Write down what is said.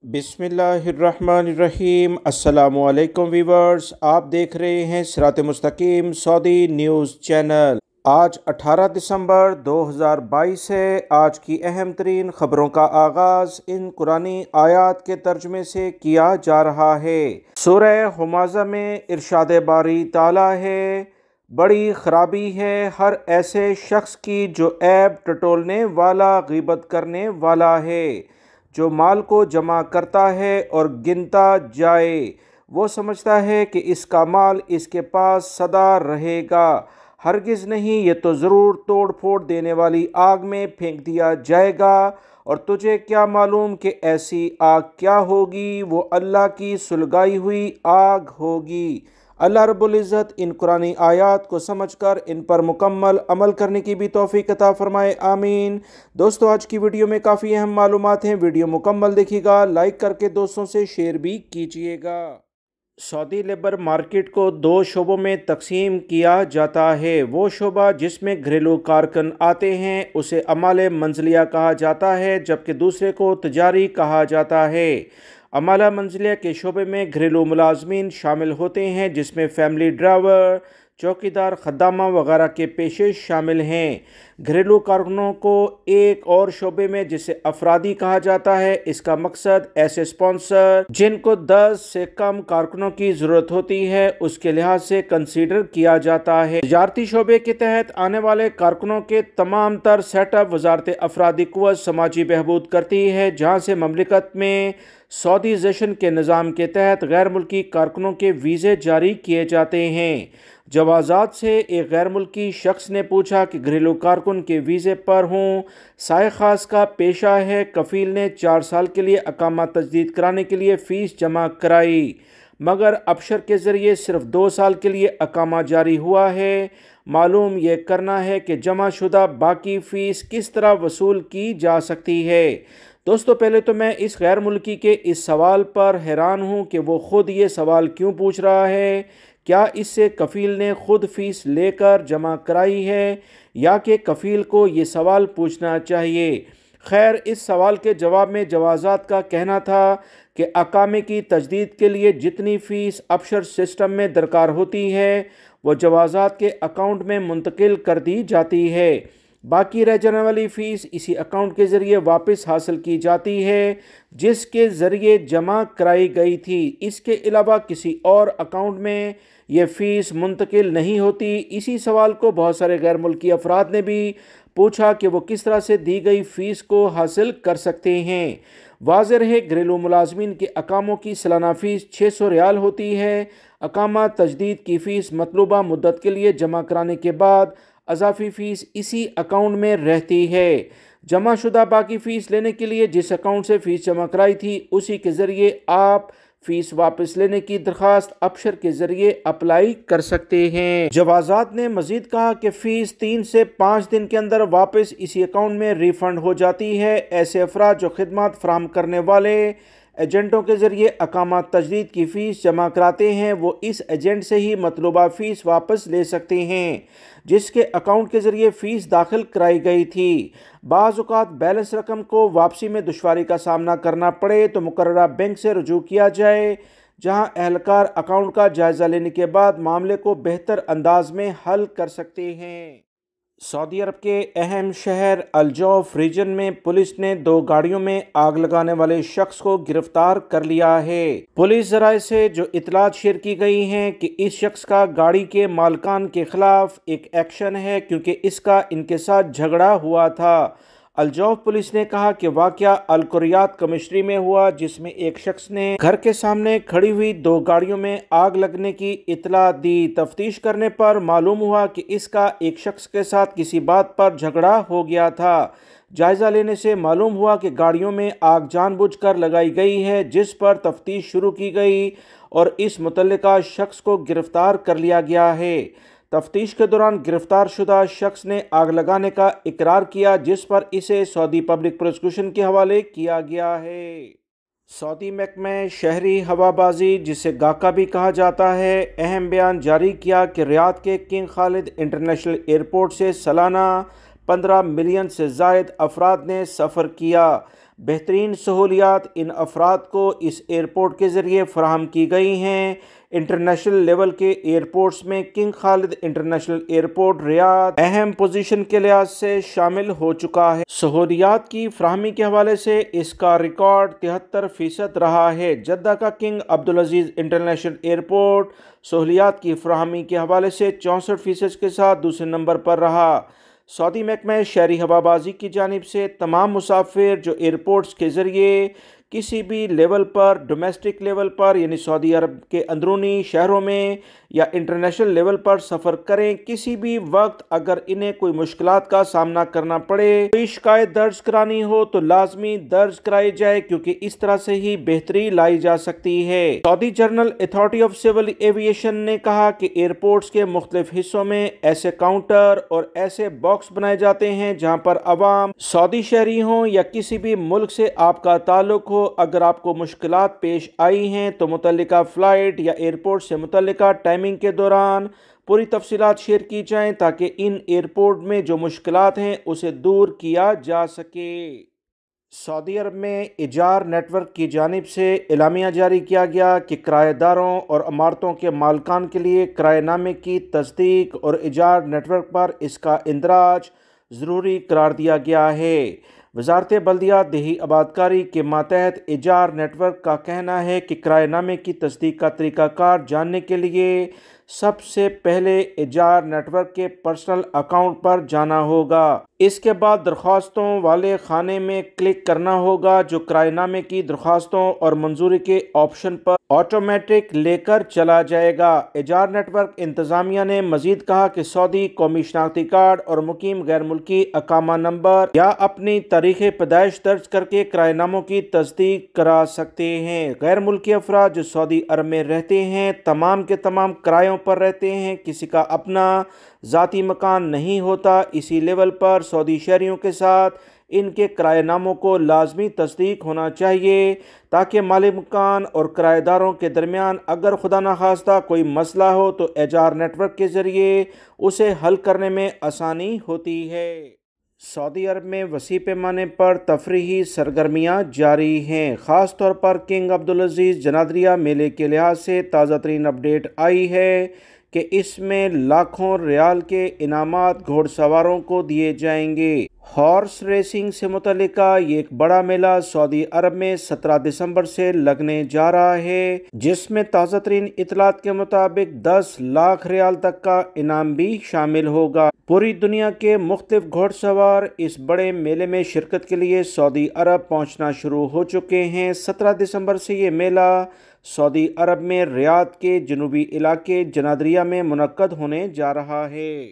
बिस्मिल्लाहिर्रहमानिर्रहीम। अस्सलामुअलैकुम वीवर्स, आप देख रहे हैं सिरात मुस्तकीम सऊदी न्यूज़ चैनल। आज 18 दिसंबर 2022 है। आज की अहम तरीन ख़बरों का आगाज़ इन कुरानी आयात के तर्जुमे से किया जा रहा है। सूरह हुमाज़ा में इरशाद बारी ताला है, बड़ी ख़राबी है हर ऐसे शख्स की जो ऐब टटोलने वाला, गीबत करने वाला है, जो माल को जमा करता है और गिनता जाए। वो समझता है कि इसका माल इसके पास सदा रहेगा। हरगिज़ नहीं, ये तो ज़रूर तोड़ फोड़ देने वाली आग में फेंक दिया जाएगा। और तुझे क्या मालूम कि ऐसी आग क्या होगी? वो अल्लाह की सुलगाई हुई आग होगी। अल्लाह रब्बुल इज़्ज़त इन कुरानी आयात को समझकर इन पर मुकम्मल अमल करने की भी तौफीक अता फरमाए, आमीन। दोस्तों, आज की वीडियो में काफ़ी अहम मालूमात हैं। वीडियो मुकम्मल देखिएगा, लाइक करके दोस्तों से शेयर भी कीजिएगा। सऊदी लेबर मार्केट को दो शोबों में तकसीम किया जाता है। वो शोबा जिसमें घरेलू कारकुन आते हैं उसे अमाले मंजिलिया कहा जाता है, जबकि दूसरे को तजारी कहा जाता है। अमाला मंजिलिया के शोबे में घरेलू मुलाजमीन शामिल होते हैं, जिसमें फैमिली ड्राइवर, चौकीदार, खद्दामा वगैरह के पेशे शामिल हैं। घरेलू कारकुनों को एक और शोबे में जिसे अफरादी कहा जाता है, इसका मकसद ऐसे स्पॉन्सर जिनको 10 से कम कारकुनों की ज़रूरत होती है उसके लिहाज से कंसीडर किया जाता है। तजारती शोबे के तहत आने वाले कारकुनों के तमाम तर सेटअप वजारत अफरादी क़ुव्वत समाजी बहबूद करती है, जहाँ से ममलिकत में सऊदीज़ेशन के निज़ाम के तहत गैर मुल्की कारकुनों के वीज़े जारी किए जाते हैं। जवाज़ात से एक गैर मुल्की शख्स ने पूछा कि घरेलू कारकुन के वीज़े पर हूँ, साए खास का पेशा है। कफ़ील ने 4 साल के लिए अकामा तजदीद कराने के लिए फ़ीस जमा कराई, मगर अबशर के ज़रिए सिर्फ 2 साल के लिए अकामा जारी हुआ है। मालूम यह करना है कि जमा शुदा बाकी फ़ीस किस तरह वसूल की जा सकती है। दोस्तों, पहले तो मैं इस गैर मुल्की के इस सवाल पर हैरान हूँ कि वो ख़ुद ये सवाल क्यों पूछ रहा है। क्या इससे कफ़ील ने ख़ुद फ़ीस लेकर जमा कराई है या कि कफ़ील को ये सवाल पूछना चाहिए? खैर, इस सवाल के जवाब में जवाज़ात का कहना था कि अकामे की तजदीद के लिए जितनी फ़ीस अबशर सिस्टम में दरकार होती है वो जवाज़ात के अकाउंट में मुंतकिल कर दी जाती है। बाकी रह जाने वाली फ़ीस इसी अकाउंट के ज़रिए वापस हासिल की जाती है जिसके ज़रिए जमा कराई गई थी। इसके अलावा किसी और अकाउंट में यह फ़ीस मुंतकिल नहीं होती। इसी सवाल को बहुत सारे गैर मुल्की अफराद ने भी पूछा कि वो किस तरह से दी गई फ़ीस को हासिल कर सकते हैं। वाज़ेह रहे, घरेलू मुलाजमीन के अकामों की सालाना फ़ीस 600 रियाल होती है। अकामा तजदीद की फ़ीस मतलूबा मुद्दत के लिए जमा कराने के बाद अज़ाफ़ी फ़ीस इसी अकाउंट में रहती है। जमा शुदा बाकी फ़ीस लेने के लिए जिस अकाउंट से फ़ीस जमा कराई थी उसी के ज़रिए आप फ़ीस वापस लेने की दरख्वास्त अबशर के ज़रिए अप्लाई कर सकते हैं। जवाज़ात ने मज़ीद कहा कि फ़ीस 3 से 5 दिन के अंदर वापस इसी अकाउंट में रिफ़ंड हो जाती है। ऐसे अफराद जो खिदमत फराहम करने वाले एजेंटों के ज़रिए अकामा तजदीद की फ़ीस जमा कराते हैं वो इस एजेंट से ही मतलूबा फ़ीस वापस ले सकते हैं जिसके अकाउंट के ज़रिए फ़ीस दाखिल कराई गई थी। बाज़ औक़ात बैलेंस रकम को वापसी में दुश्वारी का सामना करना पड़े तो मुकर्ररा बैंक से रुजू किया जाए, जहाँ एहलकार अकाउंट का जायज़ा लेने के बाद मामले को बेहतर अंदाज में हल कर सकते हैं। सऊदी अरब के अहम शहर अल-जौफ रीजन में पुलिस ने 2 गाड़ियों में आग लगाने वाले शख्स को गिरफ्तार कर लिया है। पुलिस ज़राए से जो इतलात शेयर की गई हैं कि इस शख्स का गाड़ी के मालकान के खिलाफ एक एक्शन है क्योंकि इसका इनके साथ झगड़ा हुआ था। अल-जौफ पुलिस ने कहा कि वाक़या अल-कुरियात कमिश्नरी में हुआ, जिसमें एक शख्स ने घर के सामने खड़ी हुई 2 गाड़ियों में आग लगने की इतला दी। तफ्तीश करने पर मालूम हुआ कि इसका एक शख्स के साथ किसी बात पर झगड़ा हो गया था। जायज़ा लेने से मालूम हुआ कि गाड़ियों में आग जानबूझकर लगाई गई है, जिस पर तफ्तीश शुरू की गई और इस मुतल्लिका शख्स को गिरफ्तार कर लिया गया है। तफ्तीश के दौरान गिरफ्तार शुदा शख्स ने आग लगाने का इकरार किया, जिस पर इसे सऊदी पब्लिक प्रोसिक्यूशन के हवाले किया गया है। सऊदी महकमे शहरी हवाबाजी, जिसे गाका भी कहा जाता है, अहम बयान जारी किया कि रियाद के किंग खालिद इंटरनेशनल एयरपोर्ट से सालाना 15 मिलियन से ज़ायद अफराद ने सफ़र किया। بہترین سہولیات ان افراد کو اس ایئرپورٹ کے ذریعے فراہم کی گئی ہیں۔ انٹرنیشنل لیول کے ایئرپورٹس میں کنگ خالد انٹرنیشنل ایئرپورٹ ریاض اہم پوزیشن کے لحاظ سے شامل ہو چکا ہے۔ سہولیات کی فراہمی کے حوالے سے اس کا ریکارڈ 73% رہا ہے۔ جدہ کا کنگ عبدالعزیز انٹرنیشنل ایئرپورٹ سہولیات کی فراہمی کے حوالے سے 64% کے ساتھ دوسرے نمبر پر رہا۔ سعودی محکمہ شہری ہوابازی کی جانب سے تمام مسافر جو ایئرپورٹس کے ذریعے کسی بھی لیول پر ڈومیسٹک لیول پر یعنی سعودی عرب کے اندرونی شہروں میں یا انٹرنیشنل لیول پر سفر کریں، کسی بھی وقت اگر انہیں کوئی مشکلات کا سامنا کرنا پڑے، کوئی شکایت درج کرانی ہو تو لازمی درج کرائی جائے، کیونکہ اس طرح سے ہی بہتری لائی جا سکتی ہے۔ Saudi general authority of civil aviation نے کہا کہ ایئرپورٹس کے مختلف حصوں میں ایسے کاؤنٹر اور ایسے باکس بنائے جاتے ہیں جہاں پر عوام سعودی شہری ہوں یا کسی بھی ملک سے آپ کا تعلق ہو، اگر آپ کو مشکلات پیش آئی ہیں تو متعلقہ فلائٹ یا ایئرپورٹ سے متعلقہ ٹائمنگ کے دوران پوری تفصیلات شیئر کی جائیں تاکہ ان ایئرپورٹ میں جو مشکلات ہیں اسے دور کیا جا سکے۔ سعودی عرب میں ایجار نیٹ ورک کی جانب سے اعلامیہ جاری کیا گیا کہ کرایہ داروں اور عمارتوں کے مالکان کے لیے کرایہ نامے کی تصدیق اور ایجار نیٹ ورک پر اس کا اندراج ضروری قرار دیا گیا ہے۔ وزارت بلدیات دیہی آبادکاری کے ماتحت ایجار نیٹ ورک کا کہنا ہے کہ کرایہ نامے کی تصدیق کا طریقہ کار جاننے کے لیے سب سے پہلے ایجار نیٹ ورک کے پرسنل اکاؤنٹ پر جانا ہوگا۔ اس کے بعد درخواستوں والے خانے میں کلک کرنا ہوگا جو کرایہ نامے کی درخواستوں اور منظوری کے آپشن پر آٹومیٹک لے کر چلا جائے گا۔ ایجار نیٹ ورک انتظامیہ نے مزید کہا کہ سعودی قومی شناختی کارڈ اور مقیم غیر ملکی اقامہ نمبر یا اپنی تاریخ پیدائش درج کر کے کرایہ ناموں کی تصدیق کرا سکتے ہیں۔ غیر ملکی افراد جو سعودی عرب میں رہتے ہیں تمام کے تمام کرایوں پر رہتے ہیں، کسی کا اپنا ذاتی مکان نہیں ہوتا۔ اسی لیول پر سعودی شہریوں کے ساتھ ان کے کرایہ ناموں کو لازمی تصدیق ہونا چاہیے تاکہ مالک مکان اور کرایہ داروں کے درمیان اگر خدا نخواستہ کوئی مسئلہ ہو تو ایجار نیٹ ورک کے ذریعے اسے حل کرنے میں آسانی ہوتی ہے۔ سعودی عرب میں وسیع پیمانے پر تفریحی سرگرمیاں جاری ہیں۔ خاص طور پر کنگ عبدالعزیز جنادریہ میلے کے لحاظ سے تازہ ترین اپڈیٹ آئی ہے کہ اس میں لاکھوں ریال کے انعامات گھوڑ سواروں کو دیے جائیں گے۔ ہارس ریسنگ سے متعلقہ یہ ایک بڑا میلہ سعودی عرب میں 17 دسمبر سے لگنے جا رہا ہے، جس میں تازہ ترین اطلاعات کے مطابق 10 لاکھ ریال تک کا انعام بھی شامل ہوگا۔ پوری دنیا کے مختلف گھوڑ سوار اس بڑے میلے میں شرکت کے لیے سعودی عرب پہنچنا شروع ہو چکے ہیں۔ 17 دسمبر سے یہ میلہ سعودی عرب میں ریاض کے جنوبی علاقے جنادریہ میں منعقد ہونے جا رہا ہے۔